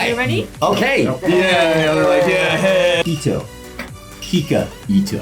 You ready? Okay. Yeah, they're like, yeah. Ito. Hika Ito.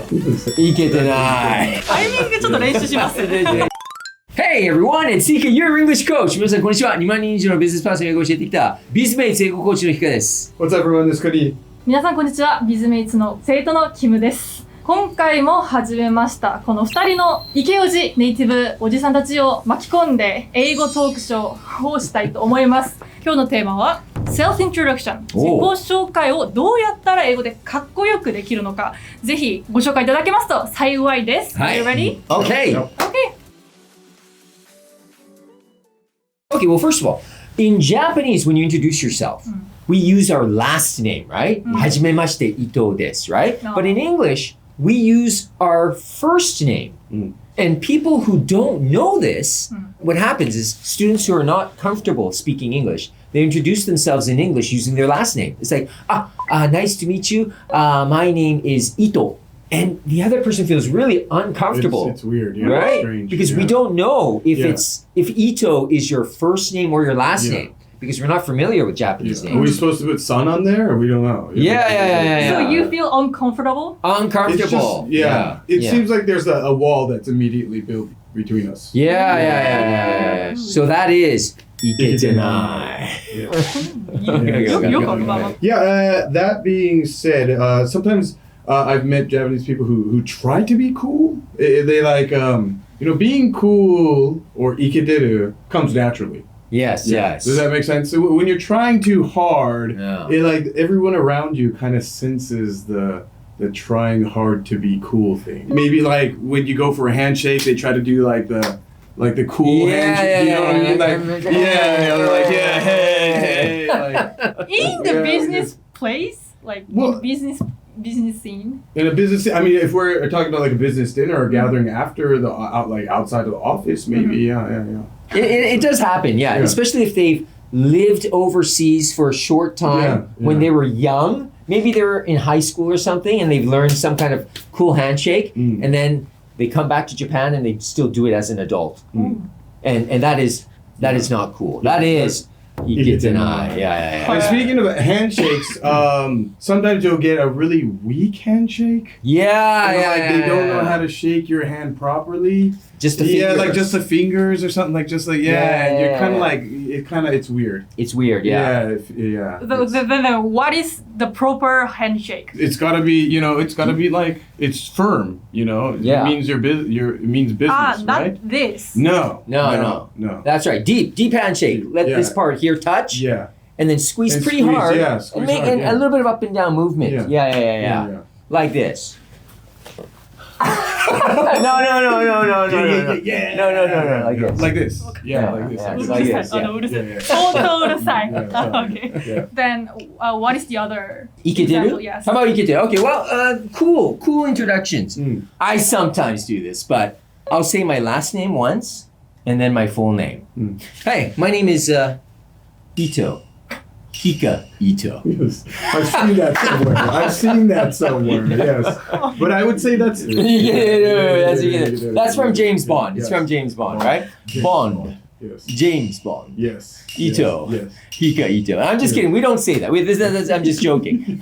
いけてない。タイミングちょっと練習します。Hey everyone, it's Hika, your English coach. 皆さんこんにちは。2万人以上のビジネスパーソンに英語を教えてきた Bizmates 英語コーチのHikaです。What's up, everyone? This is Cody. 皆さんこんにちは。Bizmates の生徒のキムです。今回も始めました。この2人のイケオジネイティブおじさんたちを巻き込んで英語トークショーをしたいと思います。今日のテーマは Self-Introduction 自己紹介をどうやったら英語でかっこよくできるのか、ぜひご紹介いただけますと幸いです。はい。 Are you ready? Okay. Okay. Well, first of all, in Japanese, when you introduce yourself, we use our last name, right? はじめまして、伊藤です, right? No. But in English, we use our first name. And people who don't know this, what happens is students who are not comfortable speaking English, they introduce themselves in English using their last name. It's like, nice to meet you. My name is Ito. And the other person feels really uncomfortable. It's weird, yeah. Right? Strange, Because we don't know if if Ito is your first name or your last name. Because we're not familiar with Japanese names. Are we supposed to put son on there, or we don't know? Yeah. So you feel uncomfortable? Uncomfortable. It seems like there's a wall that's immediately built between us. Yeah. So that is Iketenai. That being said, sometimes I've met Japanese people who try to be cool. They like, being cool or iketeru comes naturally. Yes. Does that make sense? So when you're trying too hard, it like everyone around you kind of senses the trying hard to be cool thing. Maybe like when you go for a handshake, they try to do like the cool handshake. You know what I mean? Like they're like hey. Like, in the business place, like business scene. In a business, I mean, if we're talking about like a business dinner or gathering after the outside of the office, maybe It does happen, especially if they've lived overseas for a short time when they were young. Maybe they were in high school or something and they've learned some kind of cool handshake and then they come back to Japan and they still do it as an adult. And that is not cool. That is Iketenai. Yeah. Speaking of handshakes, sometimes you'll get a really weak handshake. They don't know how to shake your hand properly. Just the fingers. Like just the fingers or something. Like just like you're kind of like it's weird. It's weird. Then what is the proper handshake? It's gotta be like it's firm. It means it means business, not right? This. No. That's right. Deep handshake. Let this part here touch. Yeah. And then squeeze pretty hard. And make a little bit of up and down movement. Yeah. Like this. No. Like this. Like this. Okay. Then what is the other? Iketeru? Yes. How about Iketeru? Okay, well, cool introductions. I sometimes do this, but I'll say my last name once and then my full name. Hey, my name is Ito. Hika Ito. Yes. I've seen that somewhere. Yes. But I would say that's That's from James Bond. It's from James Bond, right? Bond. Yes. James Bond. Yes. Ito. Yes. Hika Ito. I'm just kidding. We don't say that. I'm just joking.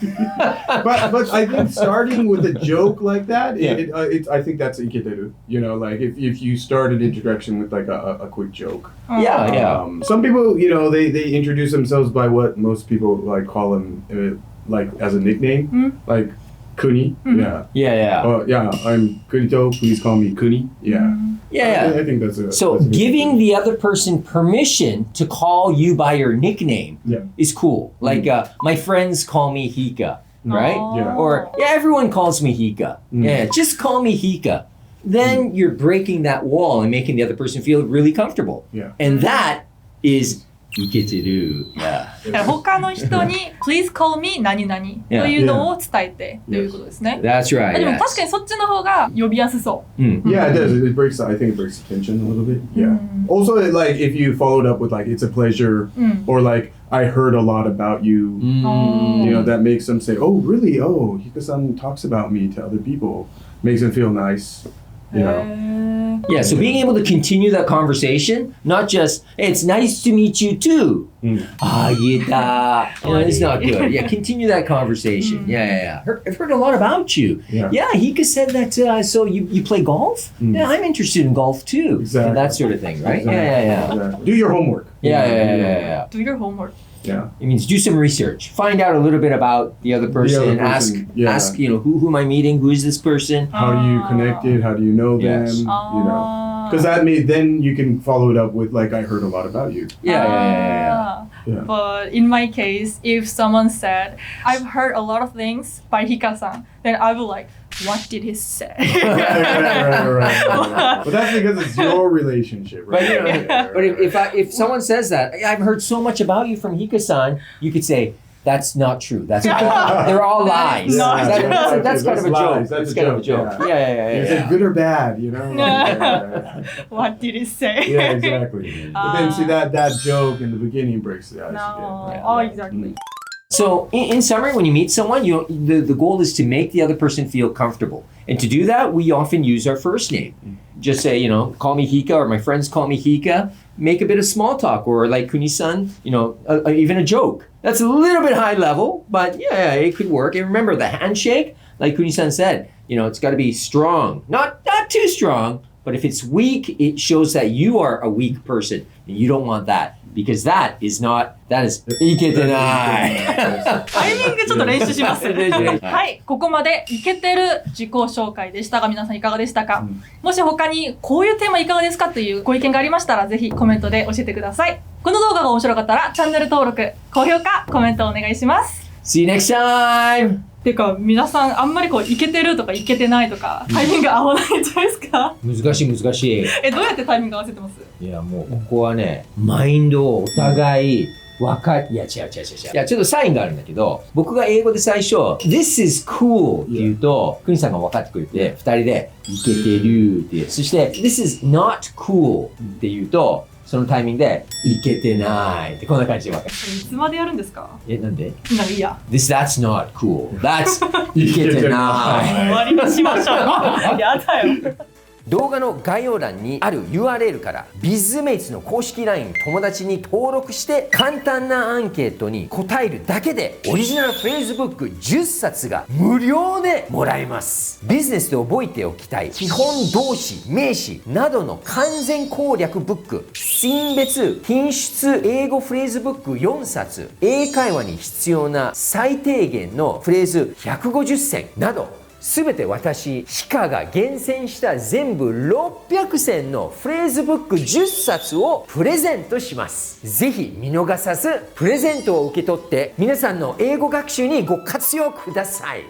But I think starting with a joke like that, I think that's iketeru. Like if you start an introduction with like a quick joke. Some people, they introduce themselves by what most people like call them like as a nickname, like Kuni. I'm Kunito. Please call me Kuni. I think that's it. So giving the other person permission to call you by your nickname is cool. Like my friends call me Hika, right? Or everyone calls me Hika. Just call me Hika. Then you're breaking that wall and making the other person feel really comfortable. And that is Iketeru. 他の人に Please call me 何々というのを伝えてということですね。That's right. でも確かにそっちの方が呼びやすそう。Yeah, it does. I think it breaks the tension a little bit. Yeah. Also, like if you followed up with like it's a pleasure or like I heard a lot about you, that makes them say, oh really? Oh, Hika-san talks about me to other people. Makes them feel nice. You know? Yeah, so being able to continue that conversation, not just, hey, it's nice to meet you too. You know, it's not good. Yeah, continue that conversation. Yeah. I've heard a lot about you. Yeah, Hika said that, so you play golf? Yeah, I'm interested in golf too. Exactly. And that sort of thing, right? Exactly. Yeah. Exactly. Do your homework. Yeah. Do your homework. Yeah. It means do some research. Find out a little bit about the other person. Ask, you know, who am I meeting? Who is this person? How do you connect it? How do you know them? Yes. You know, because then you can follow it up with like, I heard a lot about you. Yeah. But in my case, if someone said, I've heard a lot of things by Hika-san, then I will like, what did he say? Right. But that's because it's your relationship, right? But, you know, but if someone says that, I've heard so much about you from Hika-san, you could say, that's not true. That's they're all lies. That's kind of a joke. That's kind of a joke. Yeah. Is it good or bad? You know. What did he say? Yeah, exactly. But then see that joke in the beginning breaks the ice. Exactly. So in summary, when you meet someone, the goal is to make the other person feel comfortable. And to do that, we often use our first name. Just say, you know, call me Hika, or my friends call me Hika. Make a bit of small talk, or like Kuni-san, you know, even a joke. That's a little bit high level, but yeah, it could work. And remember, the handshake, like Kuni-san said, you know, it's got to be strong. Not too strong, but if it's weak, it shows that you are a weak person. And you don't want that. Because that is いけてない。タイミングちょっと練習します。はい、ここまでイケてる自己紹介でしたが、皆さんいかがでしたか？もし他にこういうテーマいかがですかというご意見がありましたら、ぜひコメントで教えてください。この動画が面白かったら、チャンネル登録、高評価、コメントお願いします。See you next time! てか、皆さんあんまりこう、イケてるとかイケてないとか、タイミング合わないんじゃないですか？難しい。どうやってタイミング合わせてます？いや、もうここはね、マインドをお互いいや、違う。いや、ちょっとサインがあるんだけど、僕が英語で最初、This is cool って言うと、クニさんが分かってくれて、二人で、イケてるって言う。そして、This is not cool って言うと、そのタイミングで、いけてないって、こんな感じで分かる。いつまでやるんですか？なんで？なんかいいや。That's not cool. That's いけてない。終わりにしましょう。やだよ。動画の概要欄にある URL から Bizmates の公式 LINE 友達に登録して簡単なアンケートに答えるだけでオリジナルフレーズブック10冊が無料でもらえます。ビジネスで覚えておきたい基本動詞、名詞などの完全攻略ブック、シーン別品質英語フレーズブック4冊、英会話に必要な最低限のフレーズ150選などすべて私、ヒカが厳選した全部600選のフレーズブック10冊をプレゼントします。ぜひ見逃さずプレゼントを受け取って皆さんの英語学習にご活用ください。